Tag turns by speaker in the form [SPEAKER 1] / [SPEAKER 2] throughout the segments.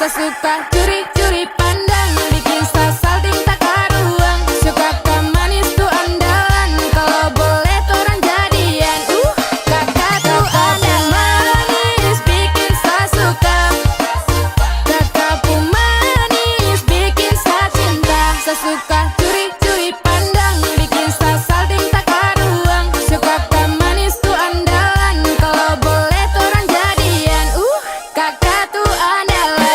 [SPEAKER 1] Sesuka curi-curi pandang, bikin salting tak karuang. Suka kau manis tuh andalan, kalau boleh torang jadian. Kakak tuh manis, bikin saya suka. Kakak pun manis, bikin saya cinta. Sesuka curi-curi pandang, bikin salting tak karuang. Suka kau manis tuh andalan, kalau boleh torang jadian. Kakak tuh andalan.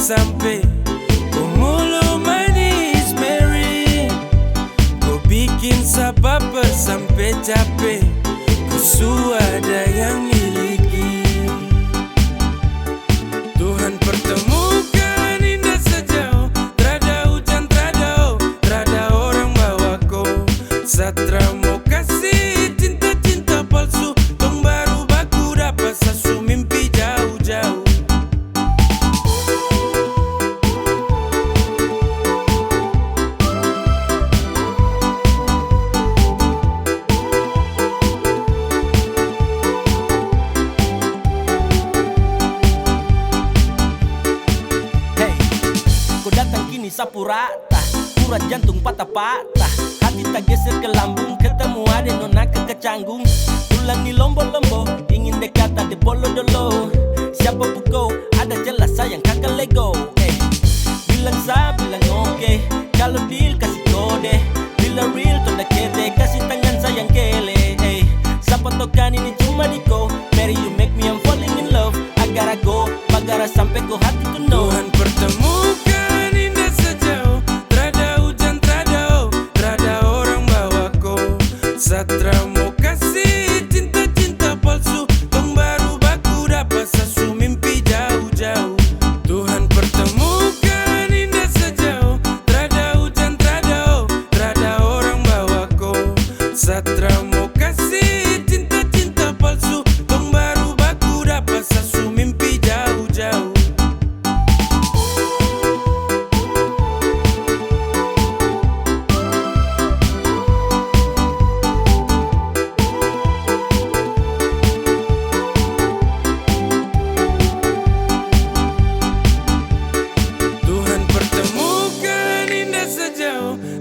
[SPEAKER 2] Sampai ku mulu manis Mary, ku bikin sabab sampai capek, ku suada yang miliki. Tuhan pertemukan indah sejauh, trada hujan, trada orang bawa kau. Satra mau kasih cinta-cinta palsu, tong baru baku dapat sasu mimpi jauh-jauh.
[SPEAKER 3] Sapu rata, urat jantung patah-patah, hati tak geser ke lambung, ketemu ada nona kecanggung. Tulang di lombo-lombo, ingin dekat ada bolo-dolo. Siapa pukau, ada jelas sayang kakak lego. Bilang sa, bilang oke, kalau deal kasih kode. Bila real, tanda kete, kasih tangan sayang kele. Siapa tokan ini cuma diko, Mary you make me I'm falling in love. Agar aku, bagara sampai ko hati ku know.
[SPEAKER 2] Tuhan pertemukan indah sejauh, trada hujan, trada orang bawa kau. Satra mau kasih cinta-cinta palsu, tong baru baku dapat sasu mimpi jauh-jauh. Tuhan pertemukan indah sejauh, trada hujan, trada orang bawa kau. Satra mau kasih cinta-cinta palsu, tong baru baku dapat sasu mimpi jauh-jauh.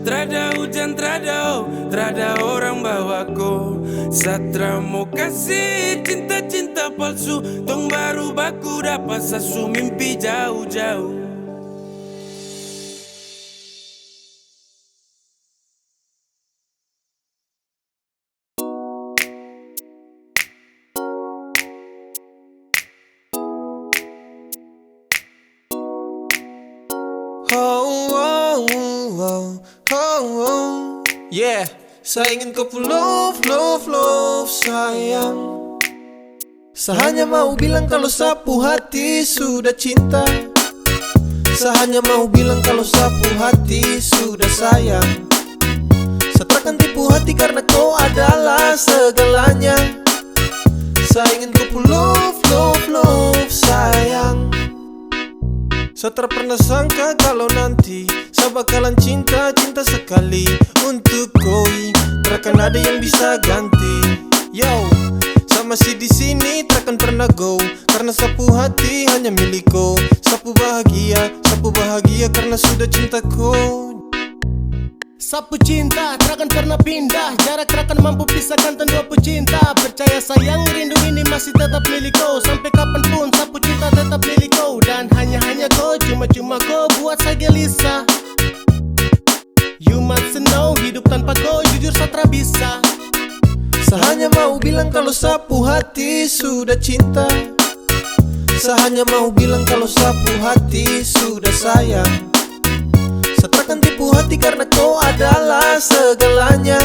[SPEAKER 2] Trada hujan, trada orang bawa kau. Satra mau kasih cinta-cinta palsu, tong baru baku dapat sasu mimpi jauh-jauh.
[SPEAKER 4] Yeah, saya ingin kau love sayang. Saya hanya mau bilang kalau sapu hati sudah cinta. Saya hanya mau bilang kalau sapu hati sudah sayang. Saya takkan tipu hati karena kau adalah segalanya. Saya ingin kau love sayang. Saya tak pernah sangka kalau nanti saya bakalan cinta sekali untuk koi. Takkan ada yang bisa ganti. Yo, saya masih di sini takkan pernah go, karena sapu hati hanya milikku. Sapu bahagia karena sudah cintaku. Sapu cinta, takkan pernah pindah. Jarak takkan mampu pisahkan dua pecinta. Percaya sayang, rindu ini masih tetap milikku. Sampai kapanpun sapu cinta tetap milikku. Dan hanya kau, cuma kau buat saya gelisah. You must know, hidup tanpa kau jujur satra bisa. Saya hanya mau bilang kalau sapu hati sudah cinta. Saya hanya mau bilang kalau sapu hati sudah sayang. Saya takkan tipu hati karena kau adalah segalanya.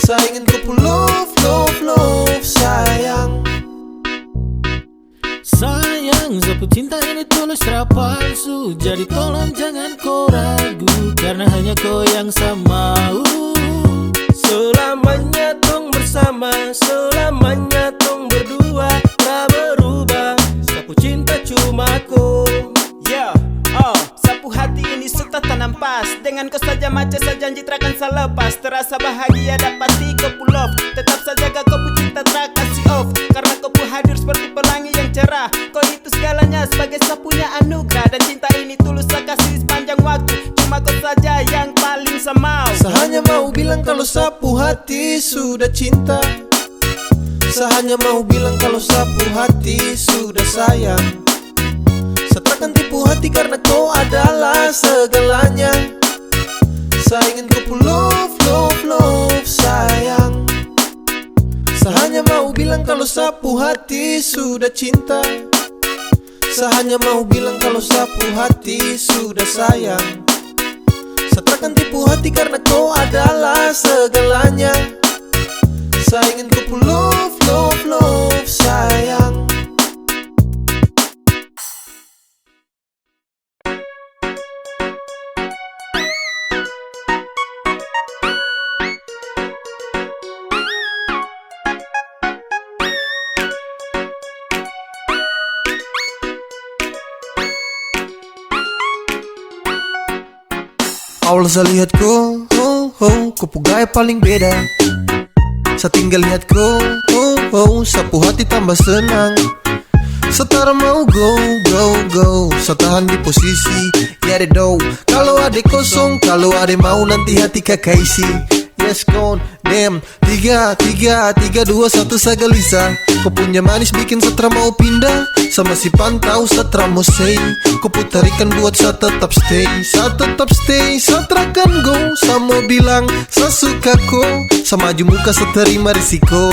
[SPEAKER 4] Saya ingin kau love, love, love, sayang.
[SPEAKER 5] Sayang, sapu cinta ini tulus tak palsu. Jadi tolong jangan kau ragu, karena hanya kau yang saya mau.
[SPEAKER 3] Selamanya tong bersama, selamanya tong berdua, tak berubah. Sapu cinta cuma kau.
[SPEAKER 6] Yo, sapu hati ini sudah tanam pas. Dengan kau saja macam saya janji takkan saya lepas. Terasa bahagia dapati kau pull off. Tetap saja kau cinta tak kasih off. Karena kau hadir seperti pelangi yang cerah. Kau itu segalanya sebagai sapunya anugerah. Dan cinta ini tulus saya kasih sepanjang waktu. Cuma kau saja yang paling saya mau.
[SPEAKER 4] Saya hanya mau bilang kalau sapu hati sudah cinta. Saya hanya mau bilang kalau sapu hati sudah sayang. Saya takkan tipu hati karena kau adalah segalanya. Saya ingin kau love, love, love, sayang. Saya hanya mau bilang kalau sapu hati sudah cinta. Saya hanya mau bilang kalau sapu hati sudah sayang. Saya takkan tipu hati karena kau adalah segalanya. Saya ingin kau love, love, love, sayang. Awal saya lihat kau, kau gaya paling beda. Saya tinggal lihat kau, sapu hati tambah senang. Setara mau go, saya tahan di posisi. Ya deh do, kalau ada kosong, kalau ada mau nanti hati kakak isi. Yes gone, damn, 3, 2, 1 saya gelisah. Kau punya manis bikin setra mau pindah. Sama si pantau setra mau say. Kau putarikan buat saya tetap stay. Saya tetap stay, saya terakan go. Saya mau bilang, saya suka kau. Saya maju muka, saya terima risiko.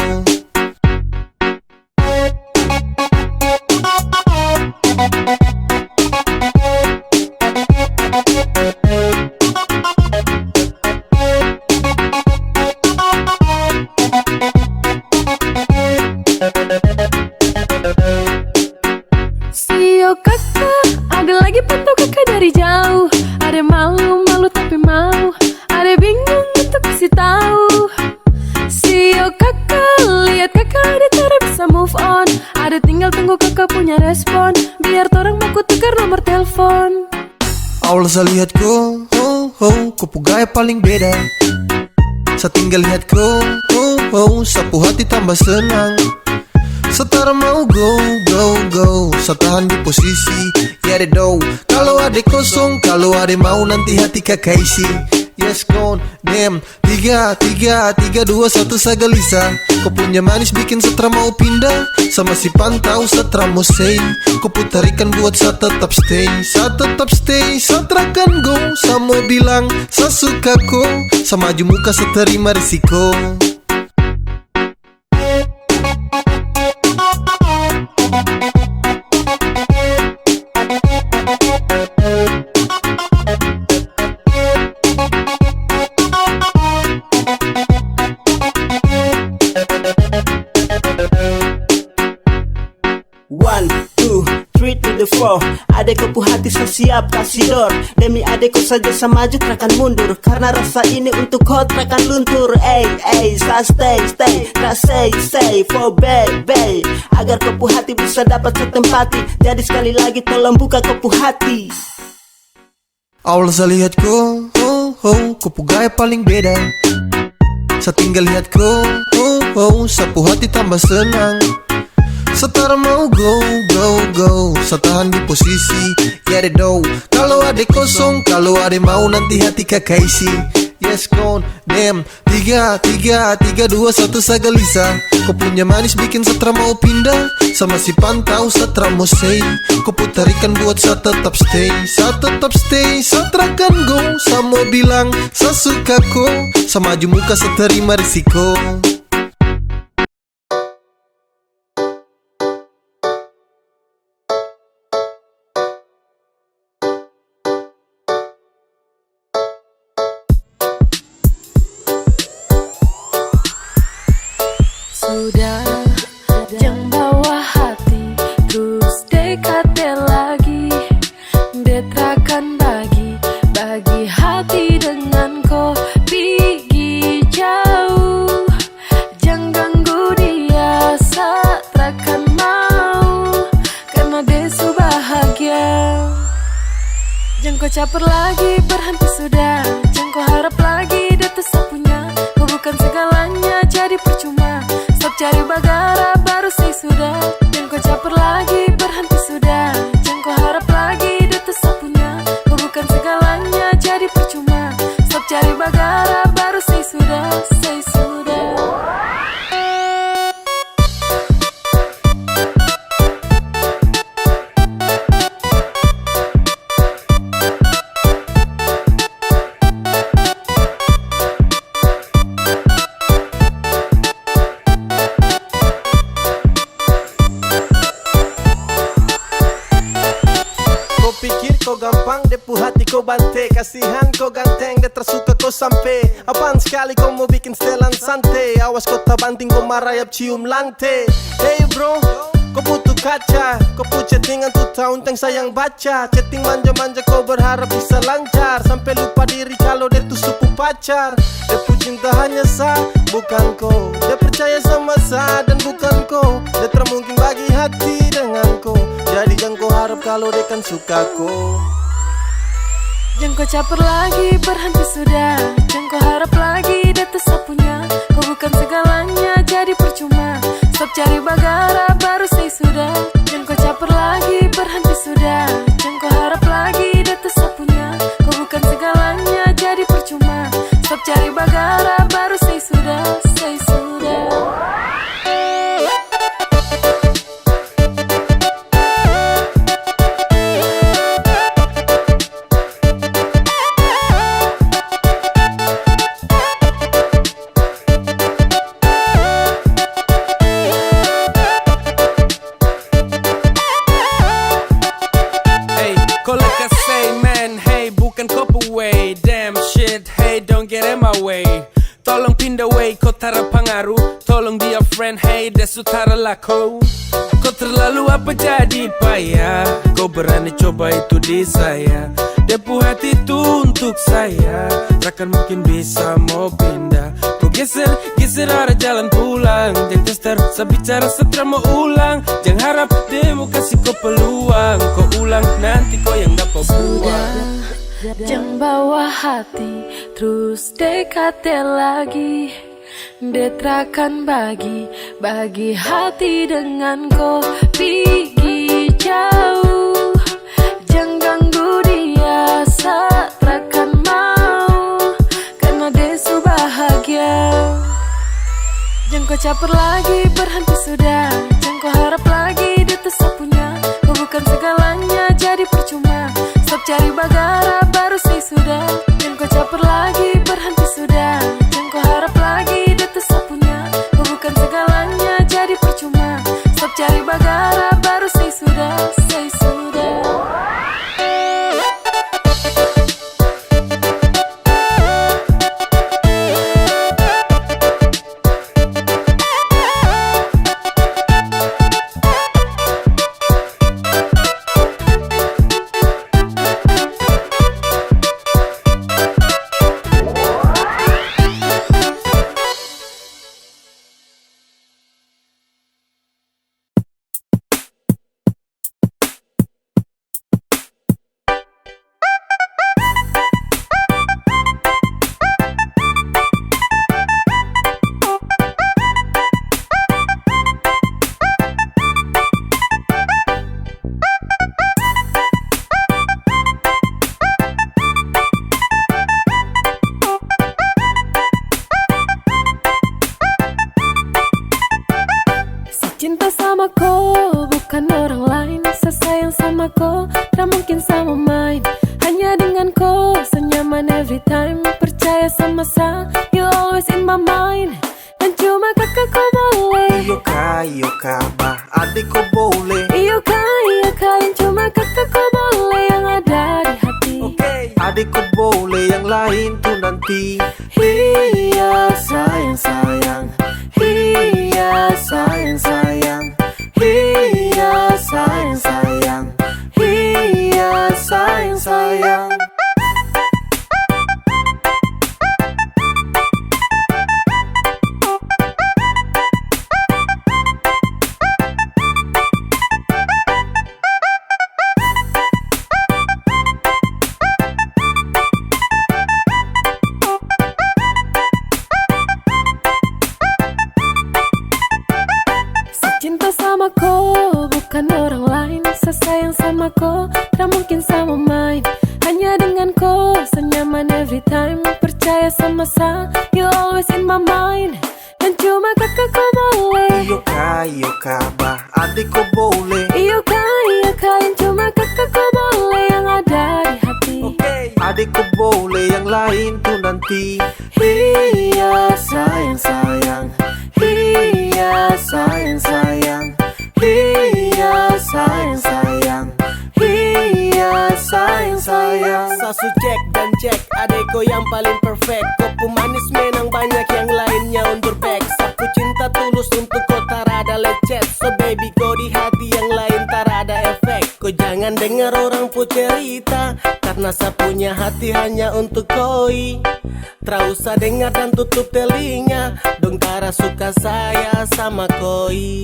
[SPEAKER 1] Sio kakak, ada lagi pantau kakak dari jauh. Ada malu tapi mau. Ada bingung untuk kasih tahu. Sio kakak, lihat kakak ada cara bisa move on. Ada tinggal tunggu kakak punya respon. Biar orang mau tukar nomor telepon.
[SPEAKER 4] Awal saya lihat kau, kau gaya paling beda. Saya tinggal lihat kau, sapu hati tambah senang. Setara mau go, saya tahan di posisi. Ya deh do, kalau ada kosong, kalau ada mau nanti hati kakak isi. Yes gone, damn, 3, 2, 1 saya gelisah. Kau punya manis bikin setra mau pindah. Sama si pantau setra mau say. Kau putarikan buat saya tetap stay. Saya tetap stay, saya terakan go. Saya mau bilang, saya suka kau. Saya maju muka, saya terima risiko.
[SPEAKER 6] One, two, three to the four. Adekku hati saya siap kasih door. Demi adekku saja saya maju takkan mundur. Karena rasa ini untuk kau takkan luntur. Ey, saya stay, tak say for baby. Agar kau hati bisa dapat setempati. Jadi sekali lagi tolong buka kau hati.
[SPEAKER 4] Awal saya lihat kau, kau gaya paling beda. Saya tinggal lihat kau, sapu hati tambah senang. Setara mau go, go, go. Setahan di posisi, ya deh do. Kalau ada kosong, kalau ada mau nanti hati kakak isi. Yes gone, damn. 3, 2, 1 sagalisa. Kau punya manis bikin Satra mau pindah. Sama si pantau Satra mau say. Kau putarikan buat saya tetap stay. Saya tetap stay, Satra kan go. Saya mau bilang, saya suka kau. Sama maju muka saya terima risiko.
[SPEAKER 1] Sudah, jangan bawa hati, terus dekati lagi. Betrakan bagi hati dengan kau pergi jauh. Jangan ganggu dia, satrakan mau, karena dia su bahagia. Jangan kau caper lagi, berhenti sudah. Jangan kau harap lagi, dia tuh sapunya. Kau bukan segalanya, jadi percuma. Stop cari bagara, baru say sudah. Jangan kau caper lagi, berhenti sudah. Jangan kau harap lagi, dia tuh sapunya. Kau bukan segalanya, jadi percuma. Stop cari bagara, baru say sudah, say sudah.
[SPEAKER 4] Pikir kau gampang, depu hati kau bante. Kasihan kau ganteng, dia tersuka kau sampai. Apaan sekali kau mau bikin setelan santai. Awas kau tak banting, kau marayap cium lantai. Hey bro, kau butuh kaca. Kau pun chattingan tuh tahun teng sayang baca. Chatting manja-manja kau berharap bisa lancar. Sampai lupa diri kalau dia tuh suku pacar. Depu cinta hanya sah, bukan kau. Dia percaya sama sah dan bukan kau. Dia termungkin bagi hati dengan kau. Jadi jangan kau harap kalau dia kan suka kau.
[SPEAKER 1] Jangan kau caper lagi, berhenti sudah. Jangan kau harap lagi, dia tuh sapunya. Kau bukan segalanya, jadi percuma. Stop cari bagara, baru say sudah. Jangan kau caper lagi, berhenti sudah. Jangan kau harap lagi, dia tuh sapunya. Kau bukan segalanya, jadi percuma. Stop cari bagara, baru say sudah, say sudah.
[SPEAKER 2] Tolong pindah way, kau tara pengaruh. Tolong dia friend, hey dia sutara laku. Kau terlalu apa jadi payah. Kau berani coba itu di saya. Depu hati itu untuk saya. Takkan mungkin bisa mau pindah. Kau geser ada jalan pulang. Jangan tester, saya bicara setelah mau ulang. Jangan harap dia mau kasih kau peluang. Kau ulang nanti kau yang dapat buang.
[SPEAKER 1] Jangan bawa hati, terus dekati lagi. Betrakan bagi hati dengan kau pergi jauh. Jangan ganggu dia, satrakan mau, karena dia su bahagia. Jangan kau caper lagi, berhenti sudah. Jangan kau harap lagi, dia tuh sapunya. Kau bukan segalanya, jadi percuma. Stop cari bagara, baru say sudah. Jangan kau caper lagi, berhenti sudah. Jangan kau harap lagi, dia tuh sapunya. Kau bukan segalanya, jadi percuma. Stop cari bagara, baru say sudah, say sudah. kakak kau boleh.
[SPEAKER 4] Iyo kak, bah adik kau boleh.
[SPEAKER 1] Iyo kak, yang cuma kakak kau boleh yang ada di hati.
[SPEAKER 4] Adik kau boleh, yang lain tuh nanti.
[SPEAKER 1] Iya sayang sayang, iya sayang sayang, iya sayang sayang, iya sayang sayang. Cinta sama kau bukan orang lain, sesayang sama kau tak mungkin sama main. Hanya dengan kau senyaman every time. Percaya sama saya, you always in my mind. Dan cuma kakak kau boleh.
[SPEAKER 4] Iyo kak, bah adik kau boleh.
[SPEAKER 1] Iyo kak, yang cuma kakak kau boleh yang ada di hati.
[SPEAKER 4] Adik kau boleh, yang lain tuh nanti.
[SPEAKER 1] Iya sayang sayang, iya sayang sayang, iya sayang sayang, iya sayang sayang.
[SPEAKER 3] Sasu cek dan cek, adeko yang paling perfect. Kau manis menang banyak yang lainnya undur back. Sapu cinta tulus untuk kau tarada lecet. So baby kau di hati yang lain tarada efek. Kau jangan dengar orang pun cerita, karena saya punya hati hanya untuk koi. Terus usah dengar dan tutup telinga, dong tara suka saya sama koi.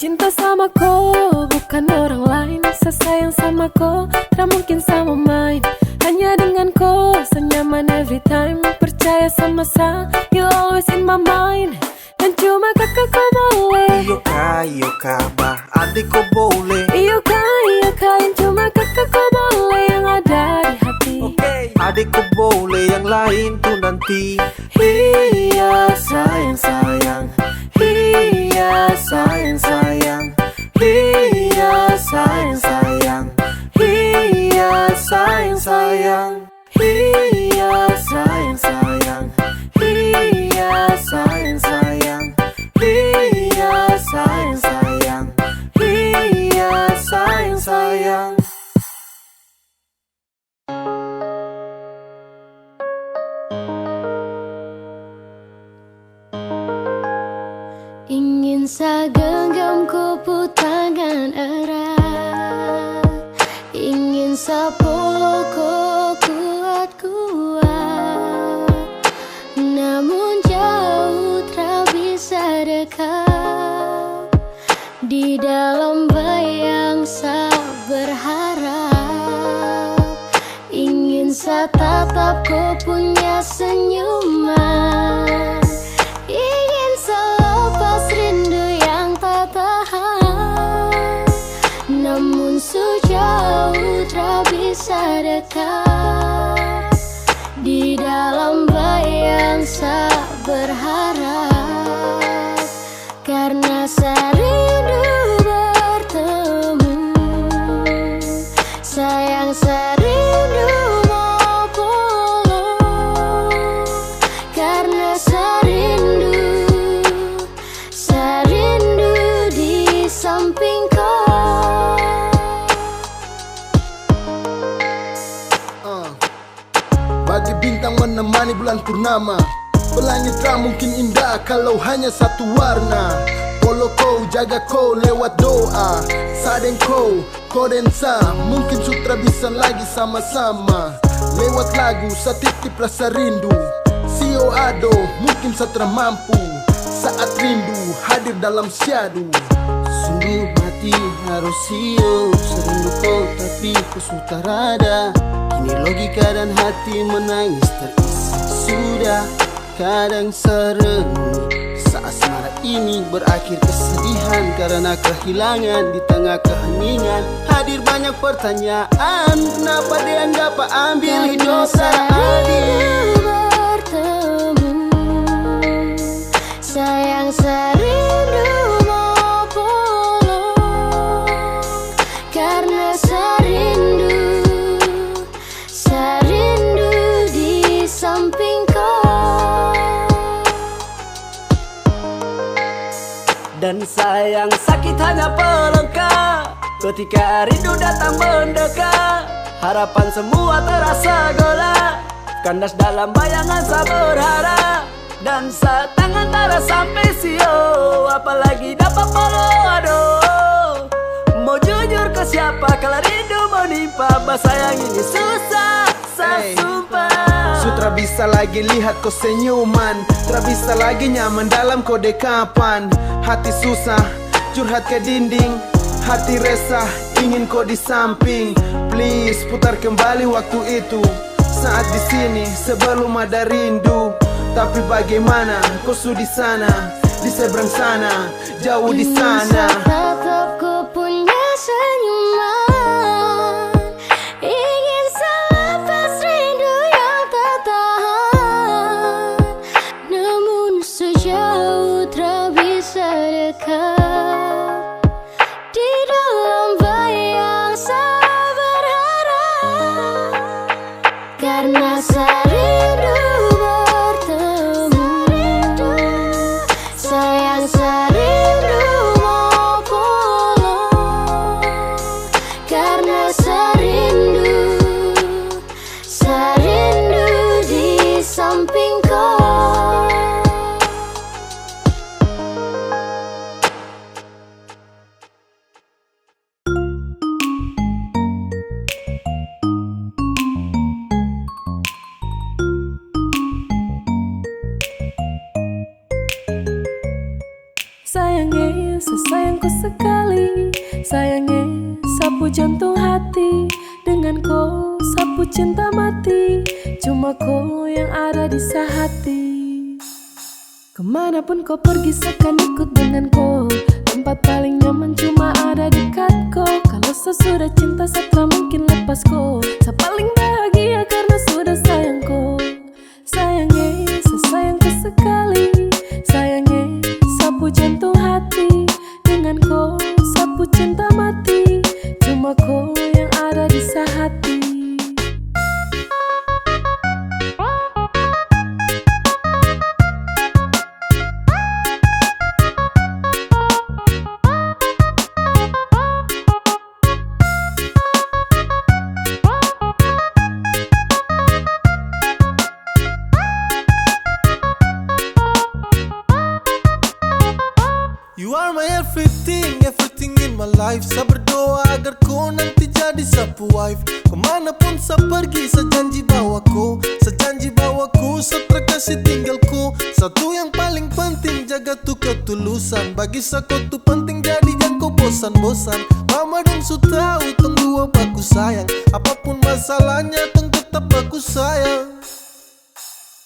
[SPEAKER 1] Cinta sama kau bukan orang lain, sesayang sama kau tak mungkin sama main. Hanya dengan kau senyaman every time. Percaya sama saya, you always in my mind. Dan cuma kakak kau boleh.
[SPEAKER 4] Iyo kak, bah adik kau boleh.
[SPEAKER 1] Iyo kak, yang cuma kakak kau boleh yang ada di hati.
[SPEAKER 4] Adik kau boleh, yang lain tuh nanti.
[SPEAKER 1] Iya sayang sayang, iya sayang sayang, iya sayang sayang, iya sayang sayang, iya sayang sayang, iya sayang sayang, iya sayang sayang, iya sayang sayang. Ingin saya genggam kupu tangan erat, ingin saya peluk kau kuat-kuat. Namun jauh tak bisa dekat. Di dalam bayang saya berharap, ingin saya tatap kau punya senyuman. Ingin selepas rindu yang tak tahan, namun sejauh tak bisa dekat. Di dalam bayang saya berharap, karena saya rindu bertemu. Sayang saya rindu mau peluk, karena saya rindu di samping kau.
[SPEAKER 7] Bagi bintang menemani bulan purnama, pelangi tak mungkin indah kalau hanya satu warna. Polo kau, jaga kau lewat doa. Sadeng kau, dan sa, mungkin sutra bisa lagi sama-sama. Lewat lagu, sa titip rasa rindu. Sio ado, mungkin satra mampu. Saat rindu hadir dalam syadu.
[SPEAKER 8] Sungguh mati harus sio, serindu kau tapi ku sudah rada. Kini logika dan hati menangis terisi. Sudah kadang serenung, saat asmara ini berakhir kesedihan karena kehilangan. Di tengah keheningan hadir banyak banyak pertanyaan, kenapa dia nggak ambil hidup
[SPEAKER 1] Karena
[SPEAKER 8] adil?
[SPEAKER 1] bertemu, sayang serindu mau pulang. Karena serindu di samping kau.
[SPEAKER 3] Dan sayang sakit hanya pelengkap ketika rindu datang mendekat. Harapan semua terasa gelap, kandas dalam bayangan saya berharap. Dan saat tangan tara sampai sio, apalagi dapat follow, aduh. Mau jujur ke siapa kalau rindu menimpa, bah sayang ini susah, saya sumpah.
[SPEAKER 4] Sutra bisa lagi lihat kau senyuman, tak bisa lagi nyaman dalam kode kapan. Hati susah, curhat ke dinding, hati resah, ingin kau di samping. Please putar kembali waktu itu, saat di sini sebelum ada rindu. Tapi bagaimana kau sudah di sana, di seberang sana, jauh di sana.
[SPEAKER 1] Tetap ku punya senyuman, ingin selepas rindu yang tak tahan. Namun sejauh tak bisa dekat, di dalam bayang saya berharap. Karena serindu bertemu, sayang serindu mau pulang. Karena serindu di samping kau.
[SPEAKER 9] Sayangnya, sesayangku sekali. Sayangnya, sapu jantung hati. Dengan kau, sapu cinta mati. Cuma kau yang ada di sehati. Kemanapun kau pergi, seakan ikut dengan kau. Tempat paling nyaman cuma ada dekat kau. Kalau sesudah cinta, saya tak mungkin lepas kau. Saya paling bahagia karena sudah sayang kau. Sayangnya, sesayangku sekali. Sayangnya, sapu jantung hati. Dengan kau, sapu cinta mati. Cuma kau yang ada di sehati.
[SPEAKER 4] You are my everything, everything in my life. Saya berdoa agar kau nanti jadi sapu wife. Kemanapun saya pergi, saya janji bawaku. Saya janji bawaku, saya terkasih tinggalku. Satu yang paling penting, jaga tuh ketulusan. Bagi saya kau tuh penting, jadi jangan kau bosan-bosan. Mama dan su tahu, tunggu apa aku sayang. Apapun masalahnya, tunggu tetap aku sayang.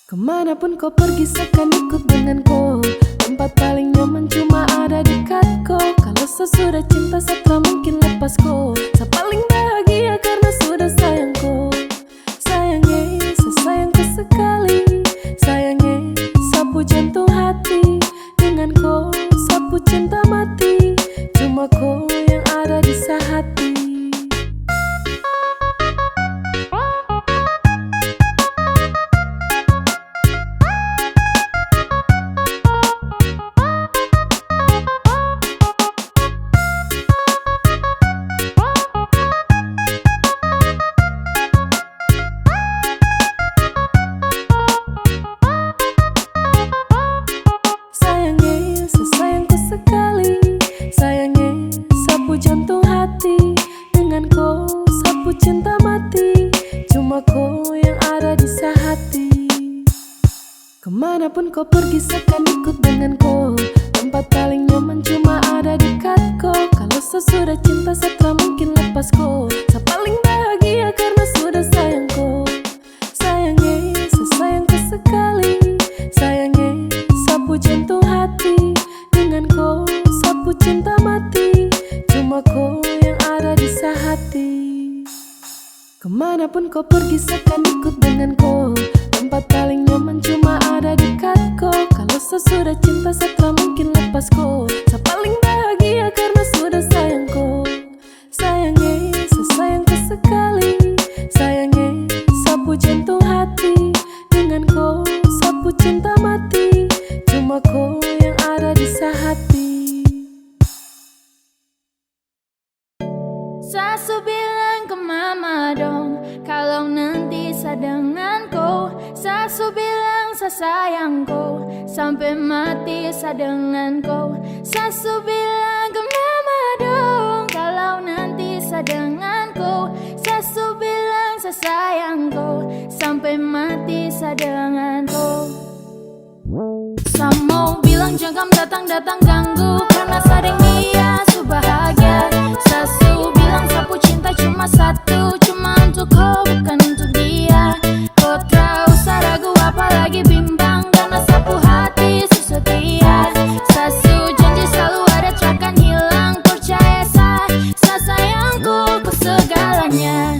[SPEAKER 9] Kemanapun kau pergi, seakan ikut dengan kau. Tempat paling nyaman cuma ada dekat kau. Kalau sesudah cinta, saya tak mungkin lepas kau. Saya paling bahagia karena sudah sayang kau. Sayangnya, sesayangku sekali. Sayangnya, sapu jantung hati. Dengan kau, sapu cinta mati. Cuma kau yang ada di sehati. Kemanapun kau pergi, seakan ikut dengan kau. Tempat paling nyaman cuma ada dekat kau. Kalau sesudah cinta, saya tak mungkin lepas kau. Saya paling bahagia karena sudah sayang kau. Sayangnya, sesayangku sekali. Sayangnya, sapu jantung hati. Dengan kau, sapu cinta mati. Cuma kau yang ada di sehati. Kemanapun kau pergi seakan ikut denganku. Tempat paling nyaman cuma ada dekatku. Kalau sesudah cinta setelah mungkin lepasku. Saya paling bahagia karena sudah sayangku. Sayangnya, sesayangku sekali. Sayangnya, sapu jantung hati. Dengan kau, sapu cinta mati. Cuma kau yang ada di hati.
[SPEAKER 1] Sasu bilang ke mama dong, kalau nanti saya dengan kau. Sasu bilang saya sayang kau, sampai mati saya dengan kau. Sasu bilang ke mama dong, kalau nanti saya dengan kau. Sasu bilang saya sayang kau, sampai mati saya dengan kau. Saya mau bilang jangan datang-datang ganggu, karena sading dia su bahagia. Sasu bilang sapu cinta cuma satu, cuma untuk kau bukan untuk dia. Kau tak usah ragu apalagi bimbang, karena sapu hati su setia. Sasu janji selalu ada takkan hilang, percaya saya sayangku ku segalanya.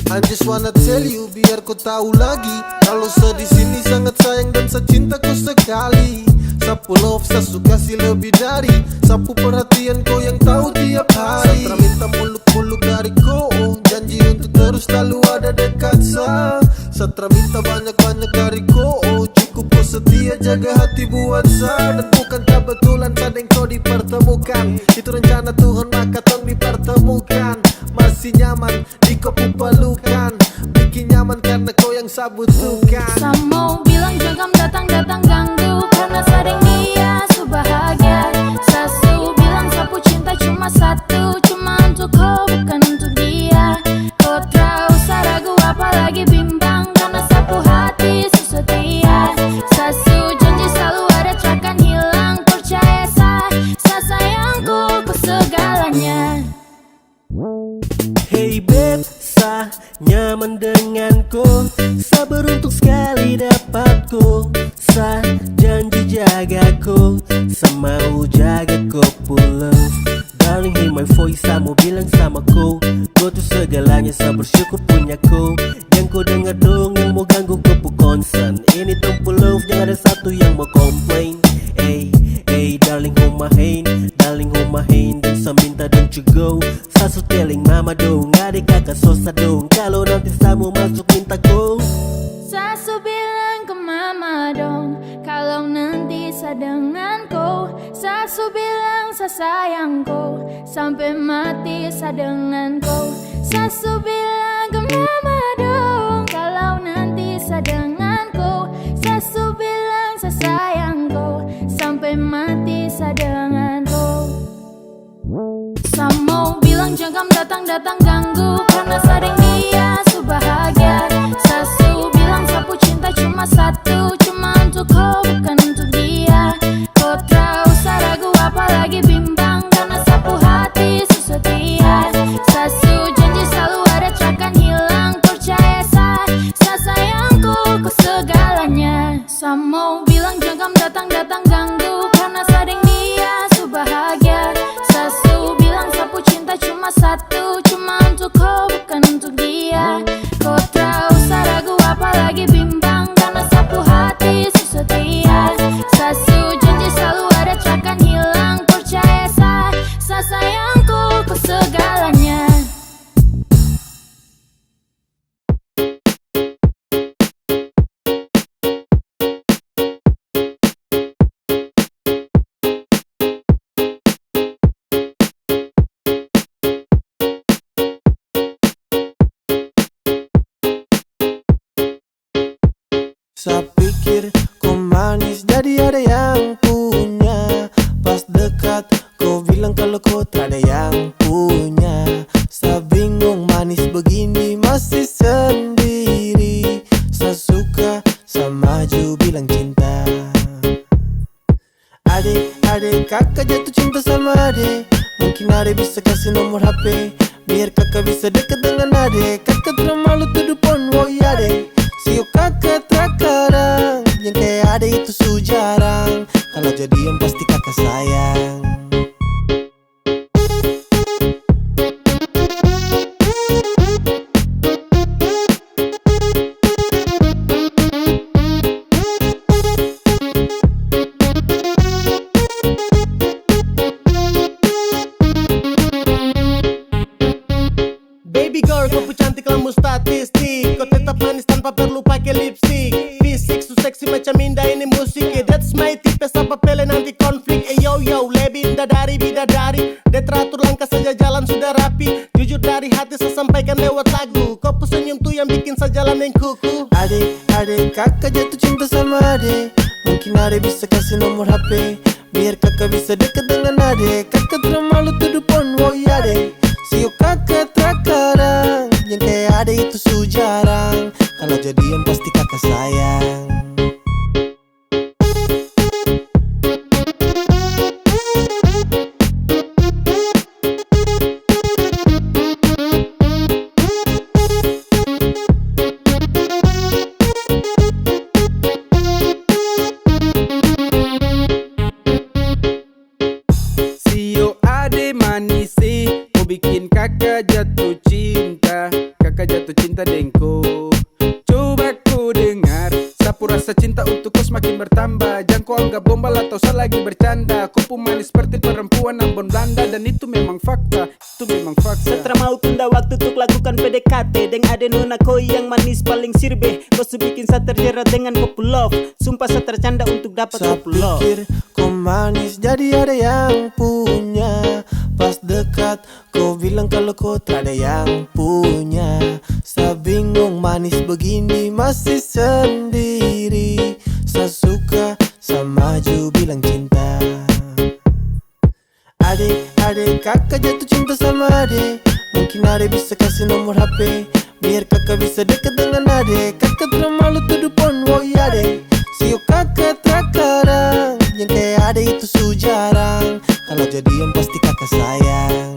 [SPEAKER 4] I just wanna tell you biar kau tahu lagi, kalau saya di sini sangat sayang dan saya cinta kau sekali. Sapu love saya suka sih lebih dari sapu perhatian kau yang tahu tiap hari. Saya minta muluk-muluk dari kau, janji untuk terus selalu ada dekat saya. Saya minta banyak-banyak dari kau, cukup kau setia jaga hati buat saya. Dan bukan kebetulan sadeng kau dipertemukan, itu rencana Tuhan maka tong dipertemukan. Masih nyaman di kau pelukan, bikin nyaman karena kau yang saya butuhkan.
[SPEAKER 1] Saya mau bilang jangan datang-datang ganggu, karena sading dia su bahagia. Sasu bilang sapu cinta cuma satu, cuma untuk kau bukan untuk dia. Kau tak usah ragu apalagi bimbang, karena sapu hati su setia. Sasu janji selalu ada takkan hilang, percaya saya sayangku ku segalanya.
[SPEAKER 3] Hey babe, saya nyaman denganku. Saya beruntung sekali dapatku. Saya janji jagaku, saya mau jaga kau pulang. Darling, hear my voice, saya mau bilang sama kau. Kau tuh segalanya, saya bersyukur punya kau. Yang kau dengar dong yang mau ganggu kau pun concern. Ini tempat love, jangan ada satu yang mau komplain. Hey, hey, darling, hold my hand. Darling, hold my hand. Dan saya minta don't you go. Saya so telling mama dong, adik kakak sosa dong, kalau nanti saya mau masuk minta kau.
[SPEAKER 1] Sasu bilang ke mama dong, kalau nanti saya dengan kau. Sasu bilang saya sayang kau, sampai mati saya dengan kau. Sasu bilang ke mama dong, kalau nanti saya dengan kau. Sasu bilang saya sayang kau, sampai mati saya dengan kau. Saya mau bilang jangan datang-datang ganggu, karena sading dia su bahagia. Sasu bilang sapu cinta cuma satu, cuma untuk kau bukan untuk dia. Kau tak usah ragu apalagi bimbang, karena sapu hati su setia. Sasu janji selalu ada takkan hilang, percaya saya sayangku ku segalanya. Saya mau bilang jangan datang-datang ganggu, karena sading dia su bahagia. Sasu bilang sapu cinta cuma satu, cuma untuk kau bukan untuk dia. Kau tak usah ragu apalagi bimbang, karena sapu hati su setia. Sasu janji selalu ada takkan hilang, percaya saya sayangku ku segalanya.
[SPEAKER 4] Saya pikir kau manis jadi ada yang punya. Pas dekat kau bilang kalau kau tak ada yang punya. Saya bingung manis begini masih sendiri. Saya suka, saya maju bilang cinta. Adik, kakak jatuh cinta sama adik. Mungkin adik bisa kasih nomor HP, biar kakak bisa dekat dengan adik. Kakak terlalu tuduh pon, woi adik. Sio kakak terkadang, yang kayak adik itu su jarang. Kalau jadian pasti kakak sayang. Baby girl, kau pu cantik lampu statistik. Kau tetap manis tanpa perlu pakai lipstick. Fisik su seksi macam indah ini musik. That's my tipe, apa pele nanti konflik. Yo yo, lebih indah dari bidadari. Dia teratur langkah saja jalan sudah rapi. Jujur dari hati saya sampaikan lewat lagu. Kau pu senyum tuh yang bikin saya jalan yang kuku. Adek, kakak jatuh cinta sama adek. Mungkin adek bisa kasih nomor HP biar kakak bisa dekat dengan adek. Kakak terlalu tuduh pon, woi adek. Sio kakak terkarang, yang kayak adek itu su jarang. Kalau jadian pasti kakak sayang.
[SPEAKER 2] Bikin kakak jatuh cinta, kakak jatuh cinta dengko. Coba ku dengar, sapu rasa cinta untukku semakin bertambah. Jangan kau anggap gombal atau saya lagi bercanda. Kau pun manis seperti perempuan ambon Belanda. Dan itu memang fakta, itu memang fakta.
[SPEAKER 6] Setelah mau tunda waktu untuk lakukan PDKT Deng ade nona koi yang manis paling sirbe. Kau su bikin saya terjerat dengan kopu love. Sumpah saya tercanda untuk dapat kopu love.
[SPEAKER 4] Saya pikir kau manis jadi ada yang punya. Pas dekat kau bilang kalau kau tak ada yang punya. Saya bingung manis begini masih sendiri. Saya suka, saya maju bilang cinta. Adek, kakak jatuh cinta sama adek. Mungkin adek bisa kasih nomor HP biar kakak bisa dekat dengan adek. Kakak terlalu tuduh pon, woi adek. Sio kakak terkarang, yang kayak adek itu su jarang. Kalau jadian pasti kakak sayang.